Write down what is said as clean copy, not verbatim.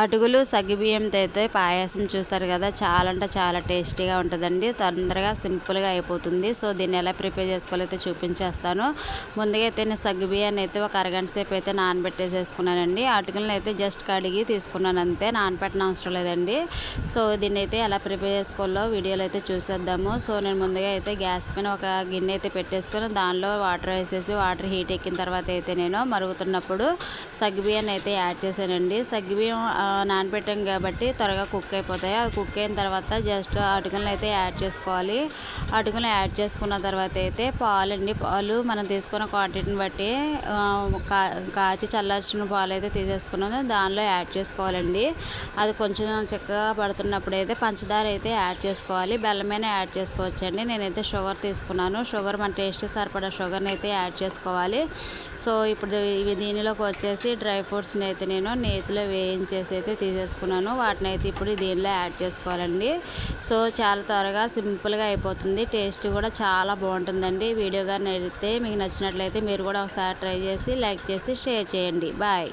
అటుకులు సగ్గుబియ్యంతో అయితే పాయసం చూసారు కదా, చాలా అంటే చాలా టేస్టీగా ఉంటుందండి. తొందరగా సింపుల్గా అయిపోతుంది. సో దీన్ని ఎలా ప్రిపేర్ చేసుకోవాలో అయితే చూపించేస్తాను. ముందుగా అయితే నేను సగ్గుబియ్యాన్ని అయితే ఒక అరగంట సేపు అయితే నానబెట్టేసేసుకున్నానండి. అటుకులను అయితే జస్ట్ కడిగి తీసుకున్నాను అంతే, నానబెట్టడం అవసరం లేదండి. సో దీన్ని అయితే ఎలా ప్రిపేర్ చేసుకోవాలో వీడియోలో అయితే చూసేద్దాము. సో నేను ముందుగా అయితే గ్యాస్ పైన ఒక గిన్నె అయితే పెట్టేసుకొని దానిలో వాటర్ వేసేసి, వాటర్ హీట్ ఎక్కిన తర్వాత అయితే నేను మరుగుతున్నప్పుడు సగ్గుబియ్యాన్ని అయితే యాడ్ చేశానండి. సగ్గుబియ్యం నానబెట్టాం కాబట్టి త్వరగా కుక్ అయిపోతాయి. అవి కుక్ అయిన తర్వాత జస్ట్ అటుకులను అయితే యాడ్ చేసుకోవాలి. అటుకులను యాడ్ చేసుకున్న తర్వాత అయితే పాలు మనం తీసుకున్న క్వాంటిటీని బట్టి కాచి చల్లార్చిన పాలు అయితే తీసేసుకున్నాను, దానిలో యాడ్ చేసుకోవాలండి. అది కొంచెం చక్కగా పడుతున్నప్పుడు అయితే పంచదార అయితే యాడ్ చేసుకోవాలి. బెల్లమైనా యాడ్ చేసుకోవచ్చండి. నేనైతే షుగర్ తీసుకున్నాను. షుగర్ మన టేస్ట్ సరిపడా షుగర్ని అయితే యాడ్ చేసుకోవాలి. సో ఇప్పుడు దీనిలోకి వచ్చేసి డ్రై ఫ్రూట్స్ని అయితే నేను నేతిలో వేయించేసి అయితే తీసేసుకున్నాను. వాటిని అయితే ఇప్పుడు దీనిలో యాడ్ చేసుకోవాలండి. సో చాలా త్వరగా సింపుల్గా అయిపోతుంది. టేస్ట్ కూడా చాలా బాగుంటుందండి. వీడియో కానీ అయితే మీకు నచ్చినట్లయితే మీరు కూడా ఒకసారి ట్రై చేసి లైక్ చేసి షేర్ చేయండి. బాయ్.